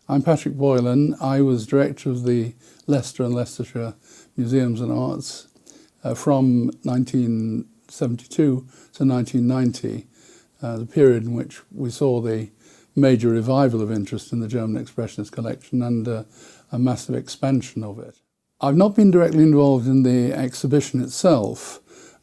I'm Patrick Boylan. I was director of the Leicester and Leicestershire Museums and Arts from 1972 to 1990, the period in which we saw the major revival of interest in the German Expressionist Collection and a massive expansion of it. I've not been directly involved in the exhibition itself,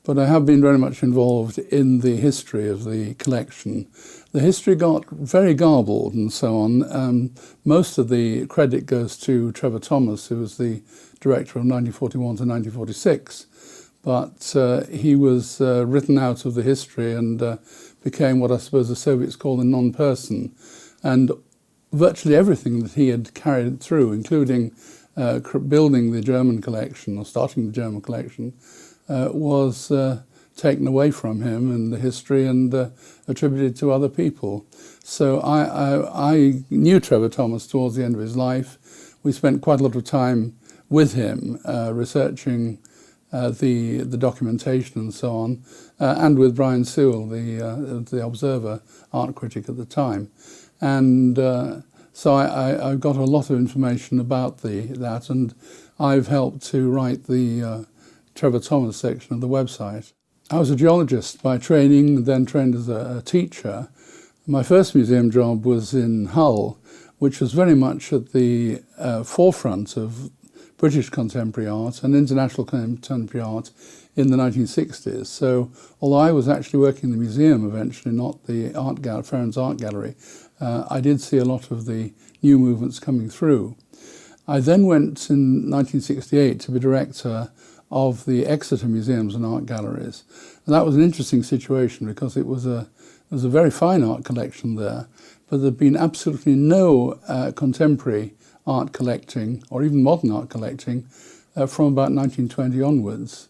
but I have been very much involved in the history of the collection. The history got very garbled and so on. Most of the credit goes to Trevor, who was the director of 1941 to 1946, but he was written out of the history and became what I suppose the Soviets call a non-person. And virtually everything that he had carried through, including building the German collection or starting the German collection, was taken away from him in the history and attributed to other people. So I knew Trevor towards the end of his life. We spent quite a lot of time with him researching the documentation and so on, and with Brian Sewell, the Observer art critic at the time. And so I got a lot of information about that, and I've helped to write the Trevor Thomas section of the website. I was a geologist by training, then trained as a teacher. My first museum job was in Hull, which was very much at the forefront of British contemporary art and international contemporary art in the 1960s. So although I was actually working in the museum eventually, not the Ferenc Art Gallery, I did see a lot of the new movements coming through. I then went in 1968 to be director of the Exeter Museums and Art Galleries. And that was an interesting situation because it was a very fine art collection there, but there'd been absolutely no contemporary art collecting or even modern art collecting from about 1920 onwards.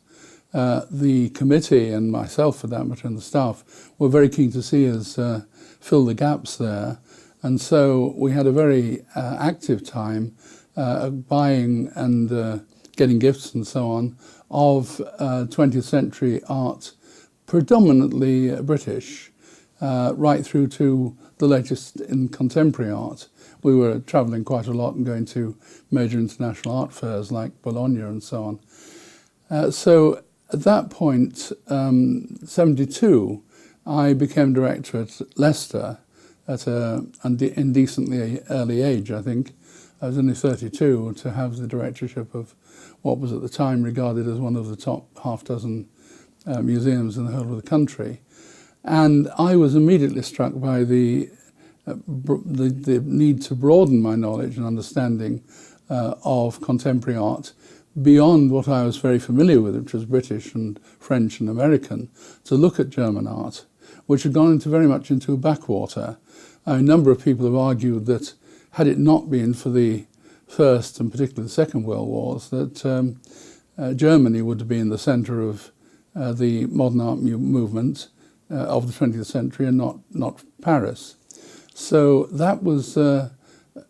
The committee and myself, for that matter, and the staff were very keen to see us fill the gaps there. And so we had a very active time buying and getting gifts and so on of 20th century art, predominantly British, right through to the latest in contemporary art. We were travelling quite a lot and going to major international art fairs like Bologna and so on. So at that point, 72, I became director at Leicester at an indecently early age, I think. I was only 32 to have the directorship of what was at the time regarded as one of the top half dozen museums in the whole of the country. And I was immediately struck by the need to broaden my knowledge and understanding of contemporary art beyond what I was very familiar with, which was British and French and American, to look at German art, which had gone very much into a backwater. A number of people have argued that had it not been for the First and particularly the Second World Wars, that Germany would have been the centre of the modern art movement of the 20th century and not Paris. So that was a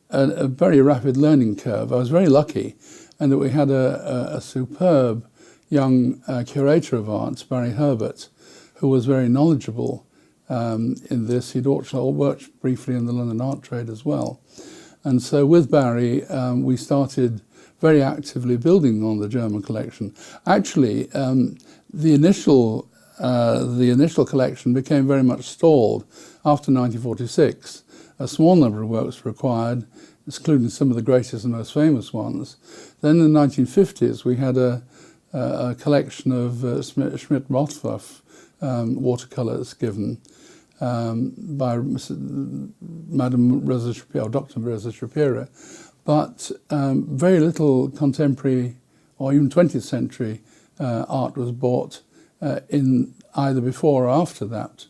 very rapid learning curve. I was very lucky in that we had a superb young curator of arts, Barry Herbert, who was very knowledgeable in this. He'd also worked briefly in the London art trade as well. And so with Barry, we started very actively building on the German collection. Actually, the initial collection became very much stalled after 1946. A small number of works were required, including some of the greatest and most famous ones. Then in the 1950s, we had a collection of Schmidt-Rottluff watercolours given by Madame Rosa Shapiro, Dr. Rosa Shapiro, but very little contemporary or even 20th century art was bought in either before or after that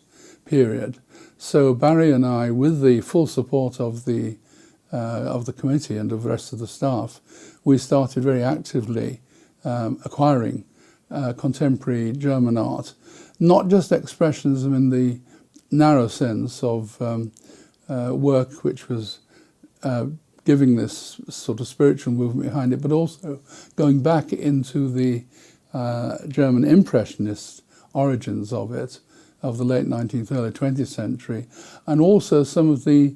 period. So Barry and I, with the full support of the committee and of the rest of the staff, we started very actively acquiring contemporary German art, not just expressionism in the narrow sense of work which was giving this sort of spiritual movement behind it, but also going back into the German Impressionist origins of it, of the late 19th, early 20th century, and also some of the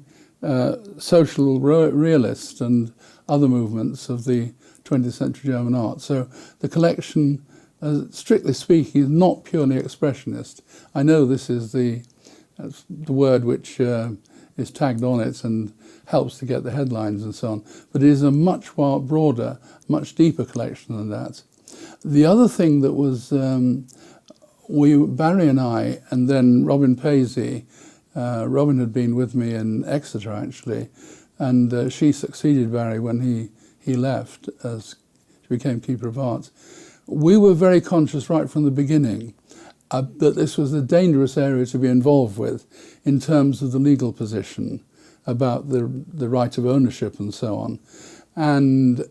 social realist and other movements of the 20th century German art. So the collection, strictly speaking, is not purely expressionist. I know this is the word which is tagged on it and helps to get the headlines and so on, but it is a much broader, much deeper collection than that. The other thing that was, Barry and I, and then Robin Paisley, Robin had been with me in Exeter actually, and she succeeded Barry when he left as she became Keeper of Arts. We were very conscious right from the beginning that this was a dangerous area to be involved with in terms of the legal position about the right of ownership and so on. And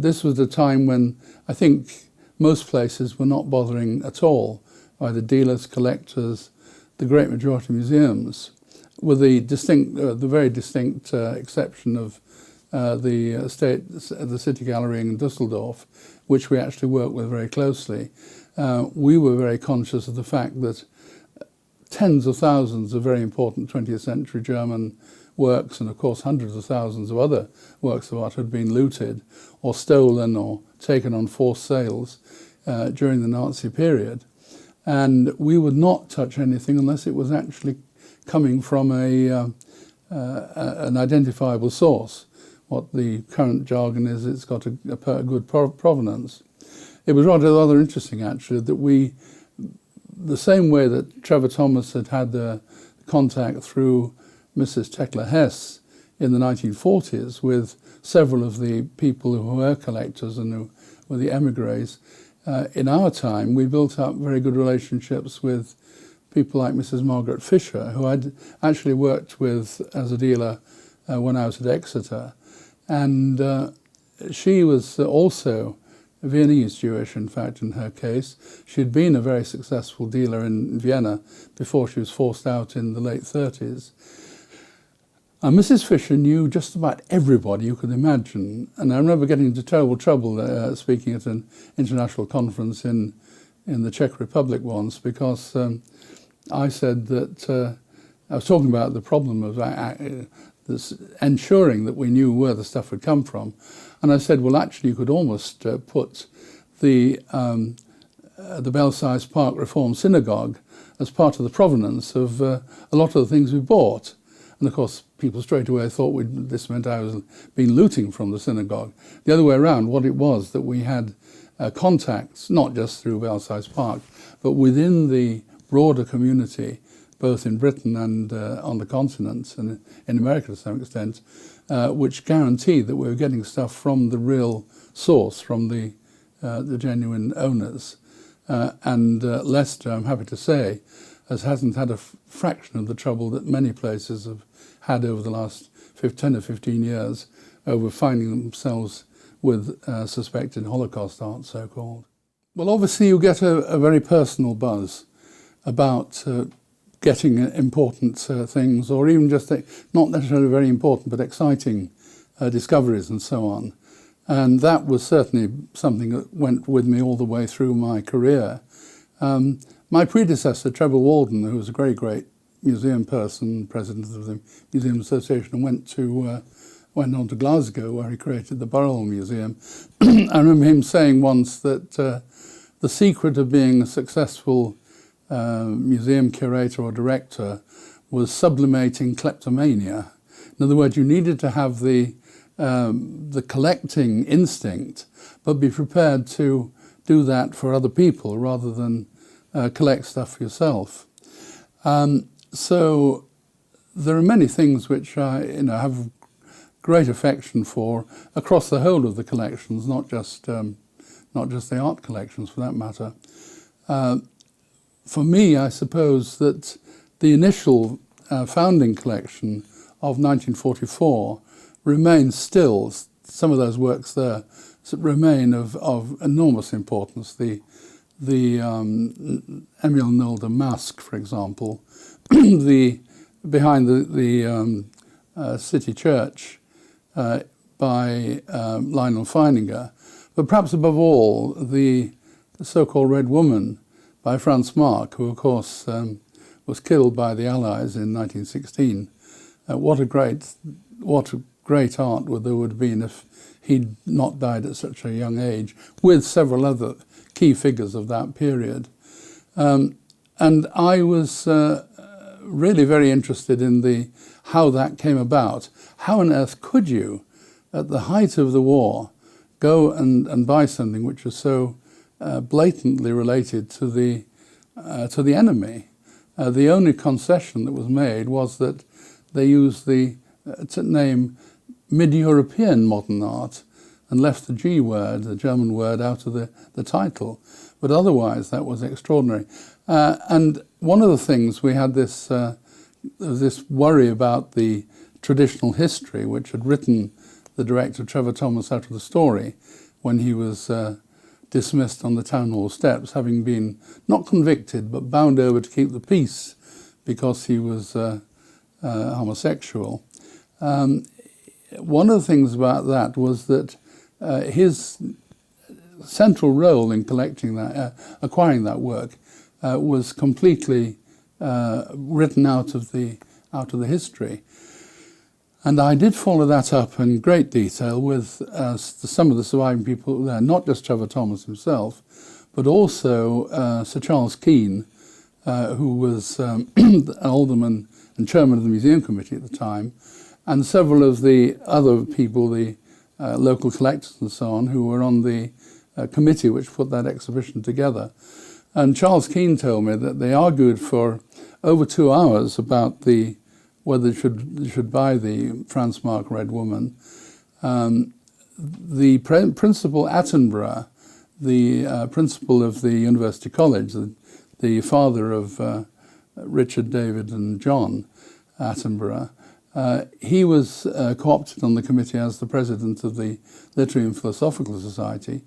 this was a time when I think most places were not bothering at all, either dealers, collectors, the great majority of museums, with the very distinct exception of the City Gallery in Dusseldorf, which we actually worked with very closely. We were very conscious of the fact that tens of thousands of very important 20th century German works, and of course hundreds of thousands of other works of art, had been looted or stolen or taken on forced sales during the Nazi period. And we would not touch anything unless it was actually coming from an identifiable source. What the current jargon is, it's got a good provenance. It was rather interesting actually that the same way that Trevor Thomas had the contact through Mrs. Tekla-Hess in the 1940s with several of the people who were collectors and who were the emigres, in our time we built up very good relationships with people like Mrs. Margaret Fisher, who I'd actually worked with as a dealer when I was at Exeter. And she was also Viennese Jewish, in fact, in her case. She'd been a very successful dealer in Vienna before she was forced out in the late 30s. Mrs. Fisher knew just about everybody you could imagine. And I remember getting into terrible trouble speaking at an international conference in the Czech Republic once, because I said that I was talking about the problem of this ensuring that we knew where the stuff had come from. And I said, well, actually, you could almost put the Belsize Park Reform Synagogue as part of the provenance of a lot of the things we bought. And of course, people straight away thought this meant I was been looting from the synagogue. The other way around, what it was that we had contacts, not just through Belsize Park, but within the broader community, both in Britain and on the continent and in America to some extent, which guaranteed that we were getting stuff from the real source, from the genuine owners. And Leicester, I'm happy to say, hasn't had a fraction of the trouble that many places have had over the last 10 or 15 years over finding themselves with suspected Holocaust art, so-called. Well, obviously you get a very personal buzz about getting important things, or even just not necessarily very important, but exciting discoveries and so on. And that was certainly something that went with me all the way through my career. My predecessor, Trevor, who was a very great museum person, president of the Museum Association, went on to Glasgow, where he created the Burrell Museum. I remember him saying once that the secret of being a successful museum curator or director was sublimating kleptomania. In other words, you needed to have the collecting instinct, but be prepared to do that for other people rather than collect stuff for yourself. So there are many things which I have great affection for across the whole of the collections, not just the art collections for that matter. For me, I suppose that the initial founding collection of 1944 remains still, some of those works there remain of enormous importance. The Emil Nolde Mask, for example, behind the City Church by Lionel Feininger, but perhaps above all, the so-called Red Woman by Franz Marc, who of course was killed by the Allies in 1916, what a great art there would have been if he'd not died at such a young age, with several other key figures of that period. And I was really very interested in how that came about. How on earth could you, at the height of the war, go and buy something which was so blatantly related to the enemy? The only concession that was made was that they used the name Mid-European modern art and left the G word, the German word, out of the title. But otherwise, that was extraordinary. And one of the things we had this worry about the traditional history, which had written the director Trevor out of the story when he was dismissed on the town hall steps, having been not convicted but bound over to keep the peace because he was homosexual. One of the things about that was that his central role in collecting that, acquiring that work, was completely written out of the history. And I did follow that up in great detail with some of the surviving people there, not just Trevor Thomas himself, but also Sir Charles Keane, who was an alderman and chairman of the museum committee at the time, and several of the other people, the local collectors and so on, who were on the committee which put that exhibition together. And Charles Keane told me that they argued for over 2 hours about whether they should buy the Franz Marc Red Woman. The Principal Attenborough, the principal of the University College, the father of Richard, David and John Attenborough, he was co-opted on the committee as the president of the Literary and Philosophical Society,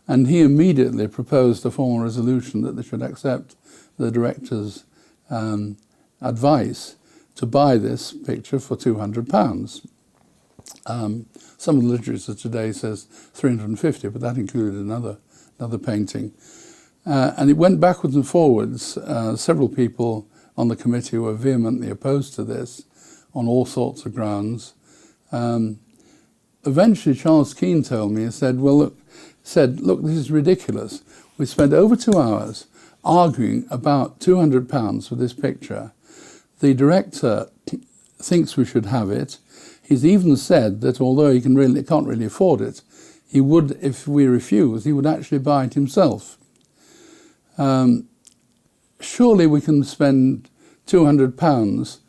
and he immediately proposed a formal resolution that they should accept the director's advice to buy this picture for £200. Some of the literature today says 350, but that included another painting. And it went backwards and forwards. Several people on the committee were vehemently opposed to this on all sorts of grounds. Eventually, Charles Keane told me, he said, look, this is ridiculous. We spent over 2 hours arguing about £200 for this picture. The director thinks we should have it. He's even said that although he can't really afford it, he would, if we refuse, he would actually buy it himself. Surely we can spend £200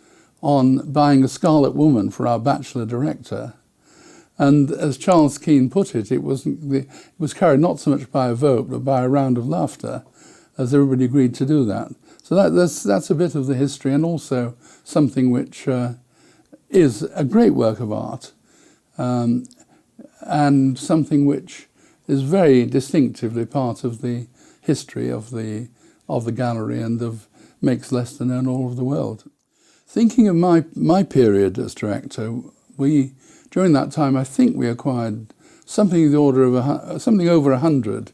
on buying a Scarlet Woman for our bachelor director. And as Charles Keane put it, it was carried not so much by a vote, but by a round of laughter, as everybody agreed to do that. So that's a bit of the history, and also something which is a great work of art, and something which is very distinctively part of the history of the gallery and makes Leicester known all over the world. Thinking of my period as director, during that time I think we acquired something in the order of something over 100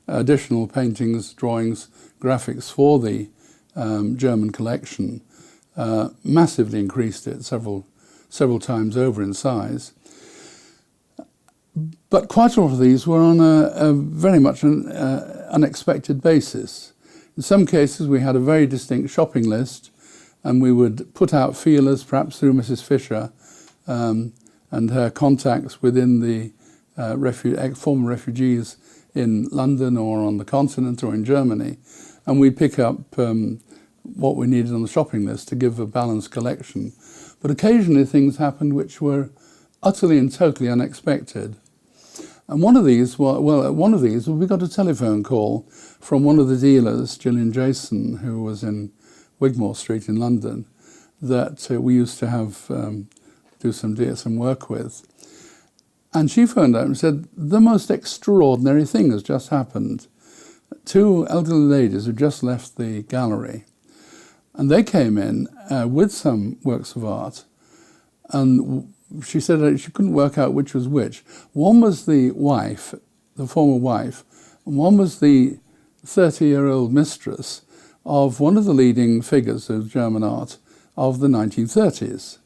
additional paintings, drawings, graphics for the German collection, massively increased it several times over in size. But quite a lot of these were on a very much an unexpected basis. In some cases we had a very distinct shopping list, and we would put out feelers, perhaps through Mrs. Fisher and her contacts within the former refugees in London or on the continent or in Germany, and we'd pick up what we needed on the shopping list to give a balanced collection. But occasionally things happened which were utterly and totally unexpected. And one of these, we got a telephone call from one of the dealers, Gillian Jason, who was in Wigmore Street in London, that we used to have do some work with. And she phoned up and said, the most extraordinary thing has just happened. 2 elderly ladies had just left the gallery, and they came in with some works of art, and she said she couldn't work out which was which. One was the wife, the former wife, and one was the 30-year-old mistress of one of the leading figures of German art of the 1930s.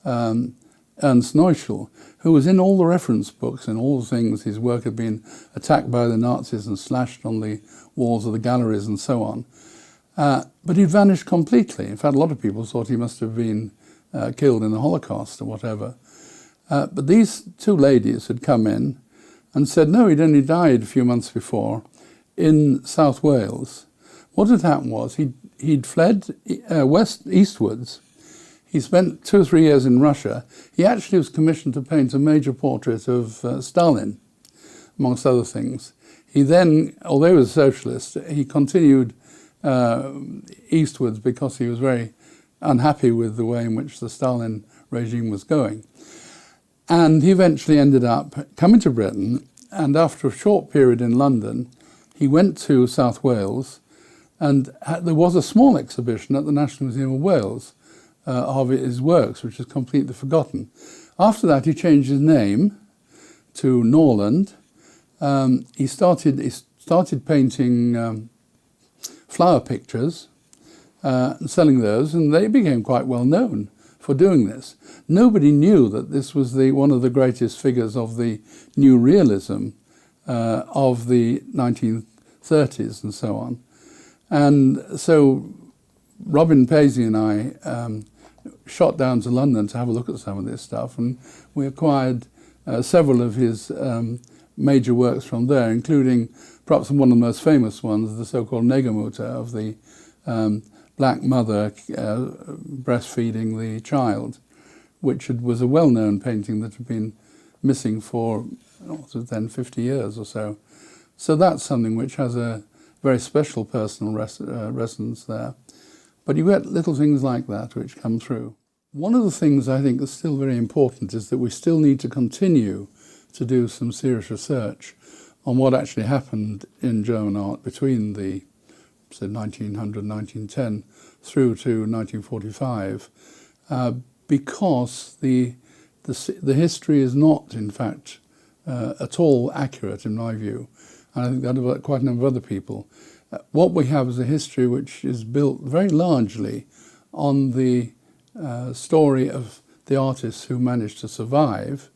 Ernst Neuschel, who was in all the reference books and all the things. His work had been attacked by the Nazis and slashed on the walls of the galleries and so on. But he'd vanished completely. In fact, a lot of people thought he must have been killed in the Holocaust or whatever. But these two ladies had come in and said, no, he'd only died a few months before in South Wales. What had happened was he'd fled eastwards. He spent 2 or 3 years in Russia. He actually was commissioned to paint a major portrait of Stalin, amongst other things. He then, although he was a socialist, he continued eastwards because he was very unhappy with the way in which the Stalin regime was going. And he eventually ended up coming to Britain, and after a short period in London, he went to South Wales, and there was a small exhibition at the National Museum of Wales of his works, which is completely forgotten. After that, he changed his name to Norland. He started painting flower pictures and selling those, and they became quite well known for doing this. Nobody knew that this was one of the greatest figures of the new realism of the 1930s and so on. And so Robin Paisley and I shot down to London to have a look at some of this stuff, and we acquired several of his major works from there, including perhaps one of the most famous ones, the so-called Negermutter, of the black mother breastfeeding the child, which was a well-known painting that had been missing for 50 years or so. So that's something which has a very special personal resonance there. But you get little things like that which come through. One of the things I think that's still very important is that we still need to continue to do some serious research on what actually happened in German art between the 1900, 1910 through to 1945, because the history is not, in fact, at all accurate in my view, and I think that about quite a number of other people. What we have is a history which is built very largely on the story of the artists who managed to survive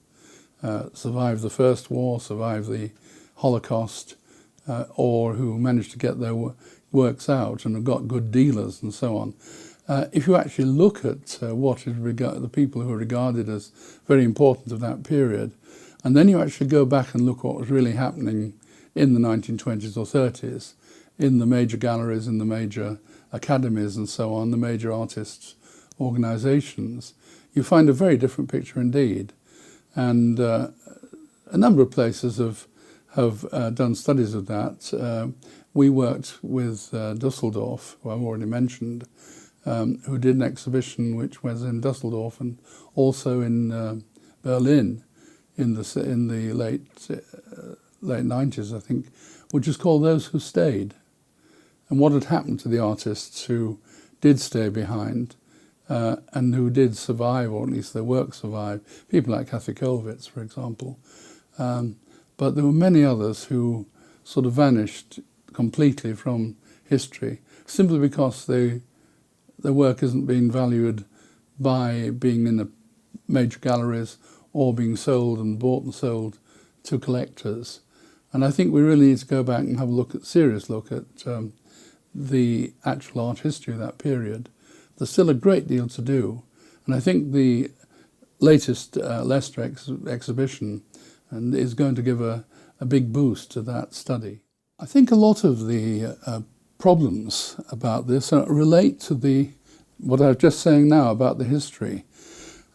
the First War, survive the Holocaust, or who managed to get their works out and have got good dealers and so on. If you actually look at the people who are regarded as very important of that period, and then you actually go back and look what was really happening in the 1920s or 30s, in the major galleries, in the major academies and so on, the major artists' organizations, you find a very different picture indeed. And a number of places have done studies of that. We worked with Dusseldorf, who I've already mentioned, who did an exhibition which was in Dusseldorf and also in Berlin in the late 90s, I think, which is called Those Who Stayed, and what had happened to the artists who did stay behind and who did survive, or at least their work survived. People like Kathy Kollwitz, for example. But there were many others who sort of vanished completely from history, simply because their work isn't being valued by being in the major galleries or being sold and bought and sold to collectors. And I think we really need to go back and have a serious look at the actual art history of that period. There's still a great deal to do, and I think the latest Leicester exhibition is going to give a big boost to that study. I think a lot of the problems about this relate to what I was just saying now about the history.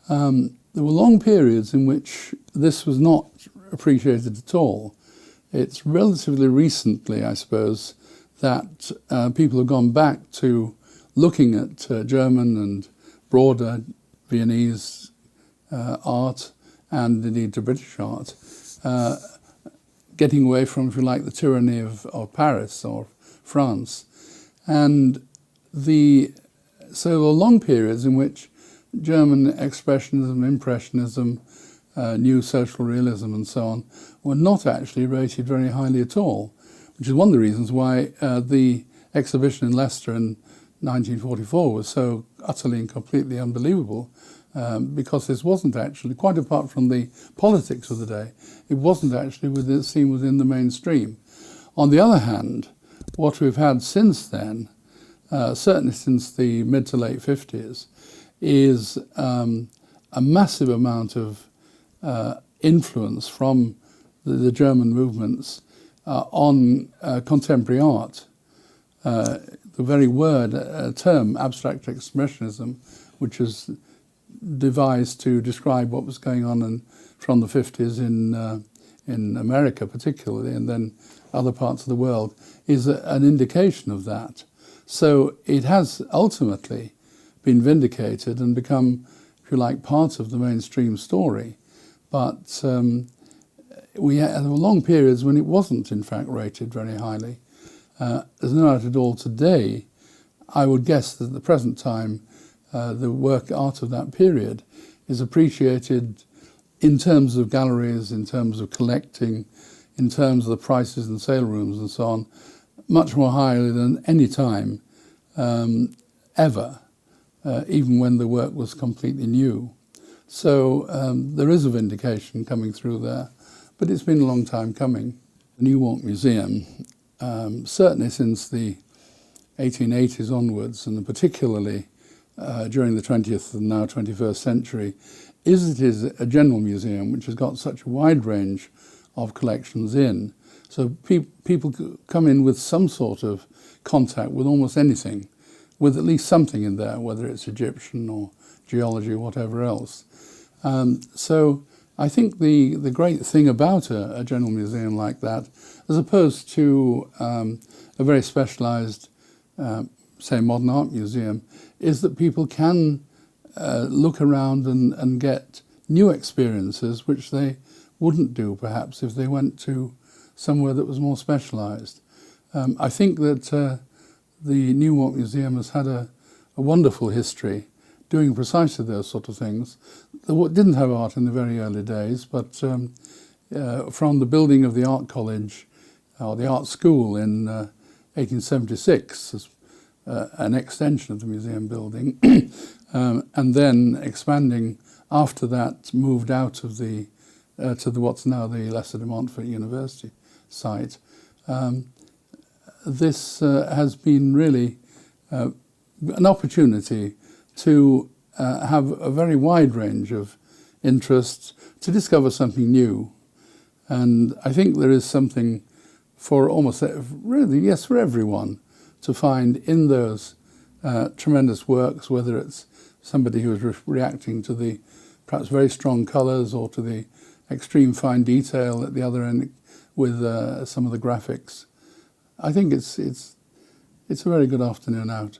There were long periods in which this was not appreciated at all. It's relatively recently, I suppose, that people have gone back to looking at German and broader Viennese art, and indeed to British art, getting away from, if you like, the tyranny of Paris or France. And so there were long periods in which German Expressionism, Impressionism, New Social Realism and so on were not actually rated very highly at all, which is one of the reasons why the exhibition in Leicester in 1944 was so utterly and completely unbelievable, because this wasn't actually, quite apart from the politics of the day, it wasn't actually seen within the mainstream. On the other hand, what we've had since then, certainly since the mid to late 50s, is a massive amount of influence from the German movements on contemporary art. The very term abstract expressionism, which was devised to describe what was going on from the 50s in America particularly, and then other parts of the world, is an indication of that. So it has ultimately been vindicated and become, if you like, part of the mainstream story. But we had long periods when it wasn't, in fact, rated very highly. There's no doubt at all today, I would guess that at the present time, the art of that period is appreciated in terms of galleries, in terms of collecting, in terms of the prices and sale rooms and so on, much more highly than any time ever, even when the work was completely new. So there is a vindication coming through there, but it's been a long time coming. The New Walk Museum, certainly since the 1880s onwards, and particularly during the 20th and now 21st century, it is a general museum which has got such a wide range of collections in. So people come in with some sort of contact with almost anything, with at least something in there, whether it's Egyptian or geology or whatever else. So I think the great thing about a general museum like that, as opposed to a very specialised, say, modern art museum, is that people can look around and get new experiences which they wouldn't do perhaps if they went to somewhere that was more specialised. I think that the New Walk Museum has had a wonderful history doing precisely those sort of things. It didn't have art in the very early days, but from the building of the art college, or the art school in 1876, as an extension of the museum building, and then expanding after that, moved out of to what's now the Leicester de Montfort University site. This has been really an opportunity to have a very wide range of interests, to discover something new. And I think there is something for almost, really, yes, for everyone to find in those tremendous works, whether it's somebody who is reacting to the perhaps very strong colours or to the extreme fine detail at the other end with some of the graphics. I think it's a very good afternoon out.